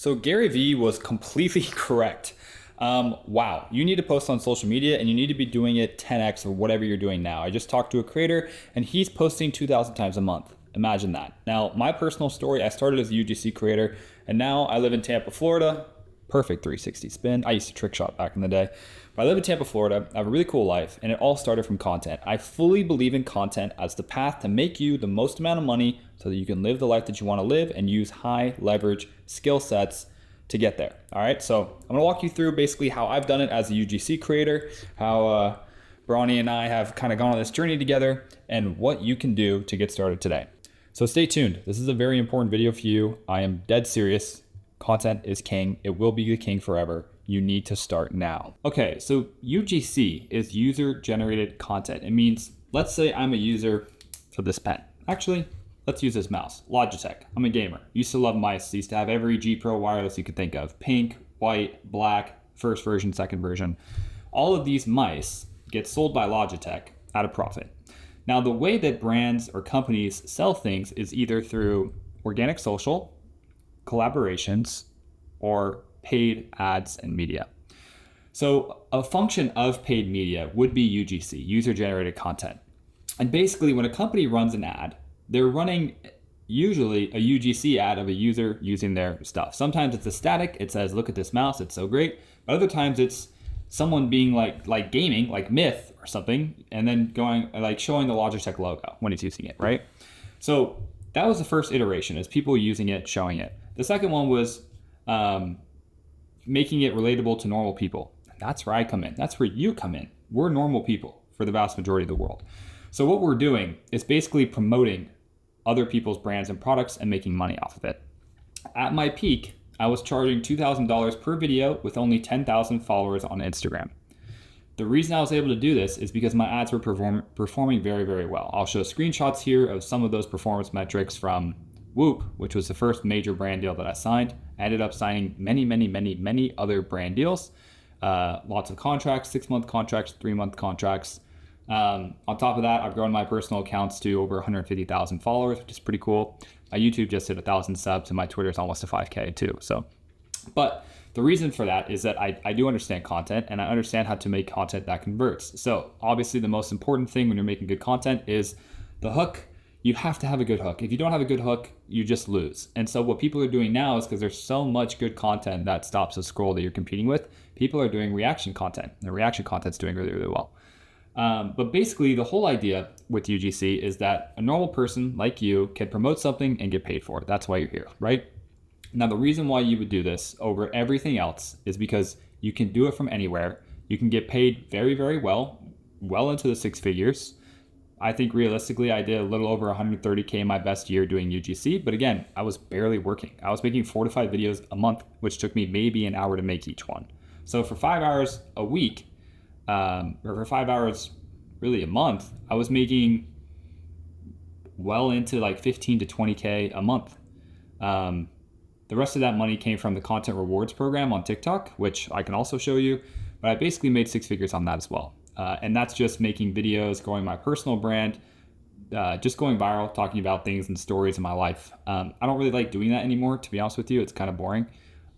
So Gary Vee was completely correct. Wow, you need to post on social media and you need to be doing it 10x or whatever you're doing now. I just talked to a creator and he's posting 2,000 times a month. Imagine that. Now, my personal story, I started as a UGC creator and now I live in Tampa, Florida. Perfect 360 spin. I used to trick shot back in the day. But I live in Tampa, Florida. I have a really cool life and it all started from content. I fully believe in content as the path to make you the most amount of money so that you can live the life that you want to live and use high leverage skill sets to get there. All right, so I'm gonna walk you through basically how I've done it as a UGC creator, how Bronny and I have kind of gone on this journey together, and what you can do to get started today. So stay tuned. This is a very important video for you. I am dead serious. Content is king. It will be the king forever. You need to start now. Okay, so UGC is user-generated content. It means, let's say I'm a user for this pen. Actually, let's use this mouse, Logitech. I'm a gamer. Used to love mice. Used to have every G Pro wireless you could think of. Pink, white, black, first version, second version. All of these mice get sold by Logitech at a profit. Now, the way that brands or companies sell things is either through organic social, collaborations, or paid ads and media. So a function of paid media would be UGC, user-generated content. And basically, when a company runs an ad, they're running usually a UGC ad of a user using their stuff. Sometimes it's a static, it says, look at this mouse, it's so great. But other times it's someone being like gaming, like Myth or something, and then going like showing the Logitech logo when it's using it, right? So that was the first iteration, is people using it, showing it. The second one was making it relatable to normal people. That's where I come in. That's where you come in. We're normal people for the vast majority of the world. So what we're doing is basically promoting other people's brands and products and making money off of it. At my peak, I was charging $2,000 per video with only 10,000 followers on Instagram. The reason I was able to do this is because my ads were performing very, very well. I'll show screenshots here of some of those performance metrics from Whoop, which was the first major brand deal that I signed. I ended up signing many other brand deals. Lots of contracts, 6-month contracts, 3-month contracts. On top of that, I've grown my personal accounts to over 150,000 followers, which is pretty cool. My YouTube just hit 1,000 subs and my Twitter is almost to 5K too. So, but the reason for that is that I do understand content and I understand how to make content that converts. So obviously the most important thing when you're making good content is the hook. You have to have a good hook. If you don't have a good hook, you just lose. And so what people are doing now is, because there's so much good content that stops the scroll that you're competing with, people are doing reaction content. The reaction content's doing really, really well. But basically the whole idea with UGC is that a normal person like you can promote something and get paid for it. That's why you're here, right? Now, the reason why you would do this over everything else is because you can do it from anywhere. You can get paid very, very well into the 6 figures. I think realistically, I did a little over 130K my best year doing UGC. But again, I was barely working. I was making 4 to 5 videos a month, which took me maybe an hour to make each one. So for 5 hours a week, or for 5 hours really a month, I was making well into like 15 to 20K a month. The rest of that money came from the content rewards program on TikTok, which I can also show you, but I basically made 6 figures on that as well. And that's just making videos, growing my personal brand, just going viral, talking about things and stories in my life. I don't really like doing that anymore, to be honest with you. It's kind of boring.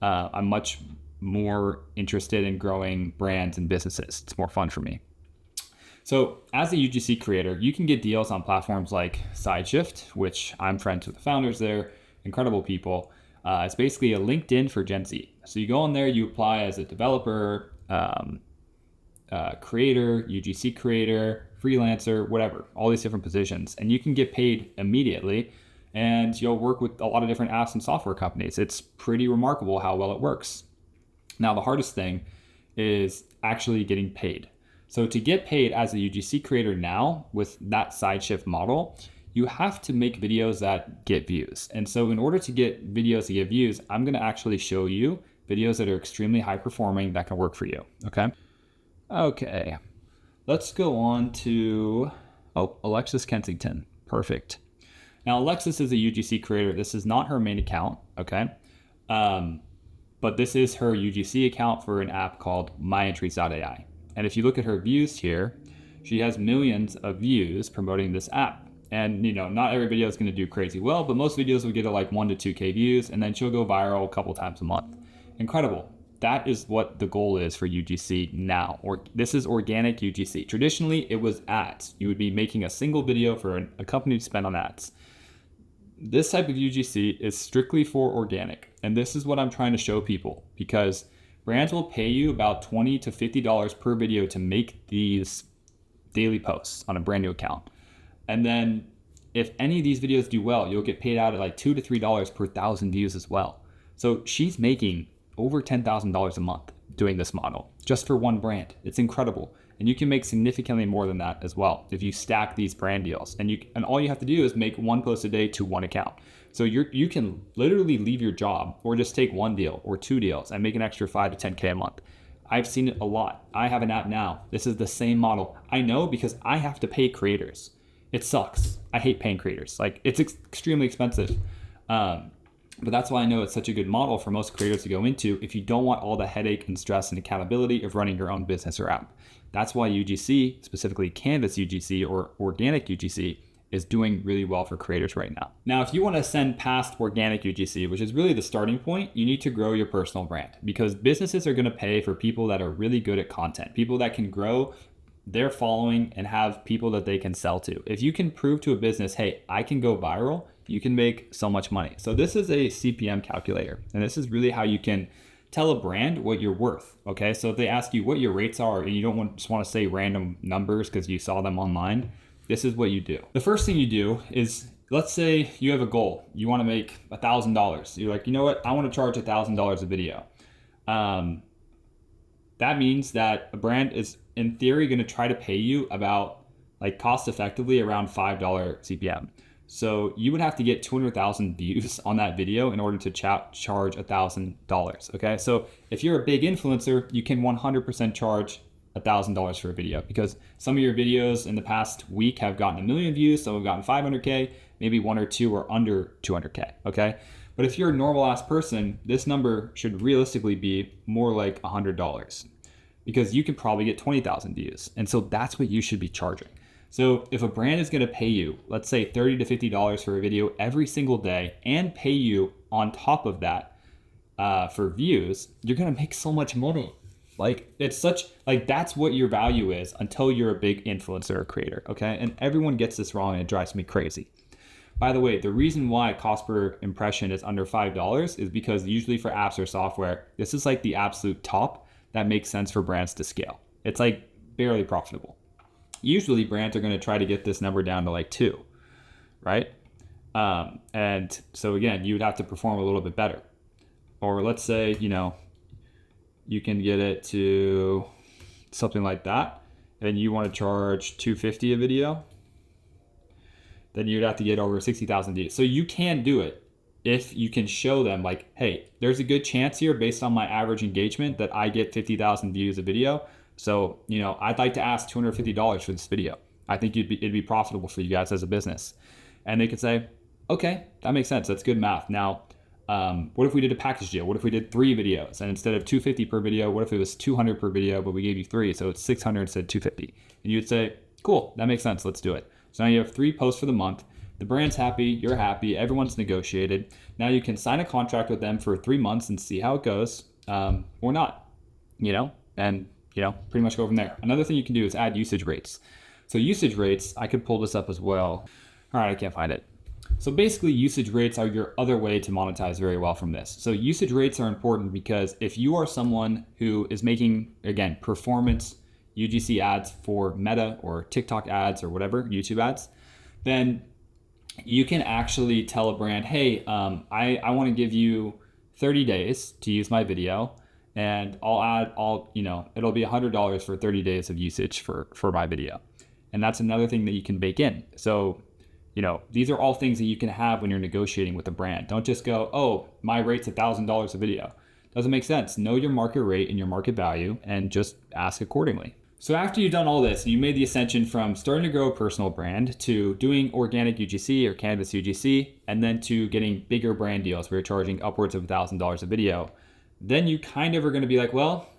I'm much more interested in growing brands and businesses. It's more fun for me. So as a UGC creator, you can get deals on platforms like SideShift, which I'm friends with the founders there, incredible people. It's basically a LinkedIn for Gen Z. So you go on there, you apply as a developer, creator, UGC creator, freelancer, whatever, all these different positions. And you can get paid immediately and you'll work with a lot of different apps and software companies. It's pretty remarkable how well it works. Now, the hardest thing is actually getting paid. So to get paid as a UGC creator now with that SideShift model, you have to make videos that get views. And so in order to get videos that get views, I'm gonna actually show you videos that are extremely high performing that can work for you, okay? Okay, let's go on to, Alexis Kensington, perfect. Now Alexis is a UGC creator. This is not her main account, okay? But this is her UGC account for an app called myentries.ai. And if you look at her views here, she has millions of views promoting this app. And not every video is going to do crazy well, but most videos will get like 1 to 2K views, and then she'll go viral a couple times a month. Incredible. That is what the goal is for UGC now. Or this is organic UGC. Traditionally, it was ads. You would be making a single video for a company to spend on ads. This type of UGC is strictly for organic. And this is what I'm trying to show people, because brands will pay you about $20 to $50 per video to make these daily posts on a brand new account. And then if any of these videos do well, you'll get paid out at like $2 to $3 per 1,000 views as well. So she's making over $10,000 a month doing this model just for one brand. It's incredible. And you can make significantly more than that as well if you stack these brand deals. And all you have to do is make one post a day to one account. So you can literally leave your job or just take one deal or two deals and make an extra 5 to 10K a month. I've seen it a lot. I have an app now. This is the same model. I know because I have to pay creators. It sucks. I hate paying creators. Like, it's extremely expensive. But that's why I know it's such a good model for most creators to go into if you don't want all the headache and stress and accountability of running your own business or app. That's why UGC, specifically Canvas UGC or organic UGC, is doing really well for creators right now. Now, if you want to ascend past organic UGC, which is really the starting point, you need to grow your personal brand, because businesses are going to pay for people that are really good at content, people that can grow their following and have people that they can sell to. If you can prove to a business, hey, I can go viral, you can make so much money. So this is a CPM calculator, and this is really how you can tell a brand what you're worth. Okay, so if they ask you what your rates are and you don't just want to say random numbers because you saw them online, this is what you do. The first thing you do is, let's say you have a goal. You want to make $1,000. You're like, you know what? I want to charge $1,000 a video. That means that a brand is in theory going to try to pay you about, like, cost effectively around $5 CPM. So you would have to get 200,000 views on that video in order to charge $1,000. Okay, so if you're a big influencer, you can 100% charge $1,000 for a video, because some of your videos in the past week have gotten 1 million views, some have gotten 500K, maybe one or two are under 200K. Okay, but if you're a normal ass person, this number should realistically be more like $100, because you could probably get 20,000 views, and so that's what you should be charging. So if a brand is going to pay you, let's say $30 to $50 for a video every single day, and pay you on top of that for views, you're going to make so much money. Like, it's such, like, that's what your value is until you're a big influencer or creator, okay? And everyone gets this wrong, and it drives me crazy. By the way, the reason why cost per impression is under $5 is because usually for apps or software, this is like the absolute top that makes sense for brands to scale. It's like barely profitable. Usually brands are going to try to get this number down to like 2, right? And so again, you would have to perform a little bit better. Or let's say, you can get it to something like that, and you want to charge $250 a video, then you'd have to get over 60,000 views. So you can do it if you can show them, like, hey, there's a good chance here based on my average engagement that I get 50,000 views a video. So, I'd like to ask $250 for this video. I think it'd be profitable for you guys as a business. And they could say, okay, that makes sense. That's good math. Now, what if we did a package deal? What if we did 3 videos, and instead of $250 per video, what if it was $200 per video, but we gave you 3, so it's $600 instead of $250? And you'd say, cool, that makes sense. Let's do it. So now you have 3 posts for the month. The brand's happy, you're happy, everyone's negotiated. Now you can sign a contract with them for 3 months and see how it goes, or not, and pretty much go from there. Another thing you can do is add usage rates. So usage rates, I could pull this up as well. All right, I can't find it. So basically, usage rates are your other way to monetize very well from this. So usage rates are important because if you are someone who is making, again, performance UGC ads for Meta or TikTok ads or whatever, YouTube ads, then you can actually tell a brand, hey, I want to give you 30 days to use my video, and it'll be $100 for 30 days of usage for my video. And that's another thing that you can bake in. So, these are all things that you can have when you're negotiating with a brand. Don't just go, oh, my rate's $1,000 a video. Doesn't make sense. Know your market rate and your market value and just ask accordingly. So after you've done all this, you made the ascension from starting to grow a personal brand to doing organic UGC or Canvas UGC, and then to getting bigger brand deals where you're charging upwards of $1,000 a video. Then you kind of are going to be like, well,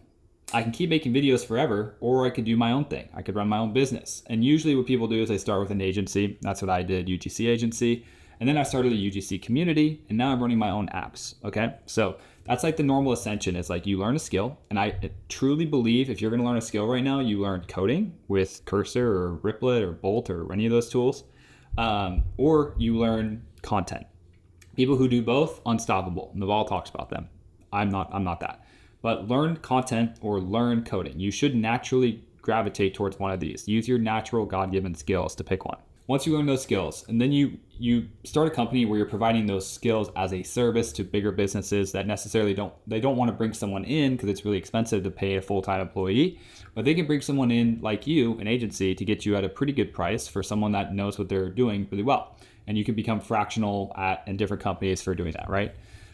I can keep making videos forever, or I could do my own thing. I could run my own business. And usually what people do is they start with an agency. That's what I did, UGC agency. And then I started a UGC community, and now I'm running my own apps. Okay. So that's like the normal ascension is like you learn a skill. And I truly believe if you're going to learn a skill right now, you learn coding with Cursor or Riplet or Bolt or any of those tools, or you learn content. People who do both, unstoppable. Naval talks about them. I'm not that. But learn content or learn coding. You should naturally gravitate towards one of these. Use your natural God-given skills to pick one. Once you learn those skills, and then you start a company where you're providing those skills as a service to bigger businesses that necessarily don't want to bring someone in because it's really expensive to pay a full-time employee, but they can bring someone in like you, an agency, to get you at a pretty good price for someone that knows what they're doing really well. And you can become fractional in different companies for doing that, right?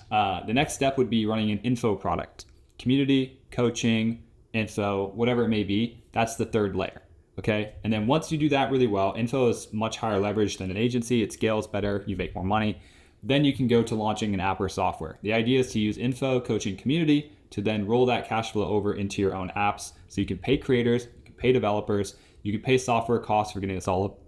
The next step would be running an info product. Community, coaching, info, whatever it may be, that's the third layer. Okay. And then once you do that really well, info is much higher leverage than an agency. It scales better. You make more money. Then you can go to launching an app or software. The idea is to use info, coaching, community to then roll that cash flow over into your own apps. So you can pay creators, you can pay developers, you can pay software costs for getting this all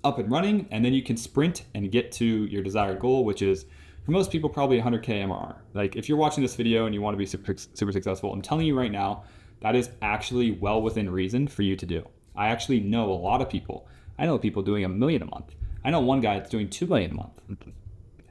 up and running. And then you can sprint and get to your desired goal, which is for most people, probably 100K MRR. Like if you're watching this video and you want to be super successful, I'm telling you right now, that is actually well within reason for you to do. I actually know a lot of people. I know people doing $1 million a month. I know one guy that's doing $2 million a month.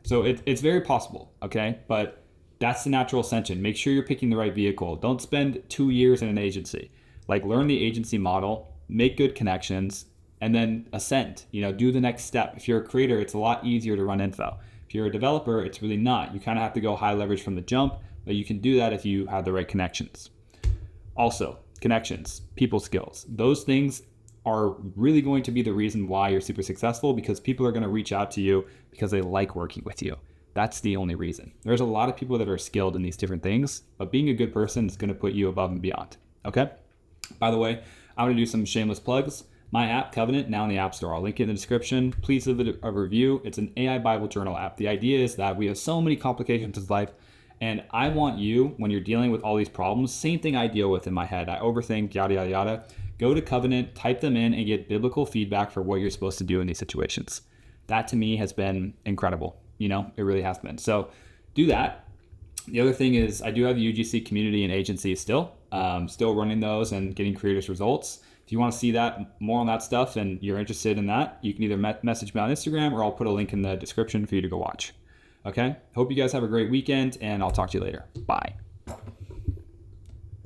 So it's very possible, okay? But that's the natural ascension. Make sure you're picking the right vehicle. Don't spend 2 years in an agency. Like learn the agency model, make good connections, and then ascend. Do the next step. If you're a creator, it's a lot easier to run info. If you're a developer, it's really not. You kind of have to go high leverage from the jump, but you can do that if you have the right connections. Also, connections, people skills. Those things are really going to be the reason why you're super successful, because people are going to reach out to you because they like working with you. That's the only reason. There's a lot of people that are skilled in these different things, but being a good person is going to put you above and beyond. Okay? By the way, I'm going to do some shameless plugs. My app, Covenant, now in the App Store. I'll link it in the description. Please leave it a review. It's an AI Bible journal app. The idea is that we have so many complications in life, and I want you, when you're dealing with all these problems, same thing I deal with in my head. I overthink, yada, yada, yada. Go to Covenant, type them in, and get biblical feedback for what you're supposed to do in these situations. That to me has been incredible. It really has been. So do that. The other thing is I do have the UGC community and agency still running those and getting creators results. If you want to see that more on that stuff and you're interested in that, you can either message me on Instagram or I'll put a link in the description for you to go watch. Okay? Hope you guys have a great weekend, and I'll talk to you later. Bye.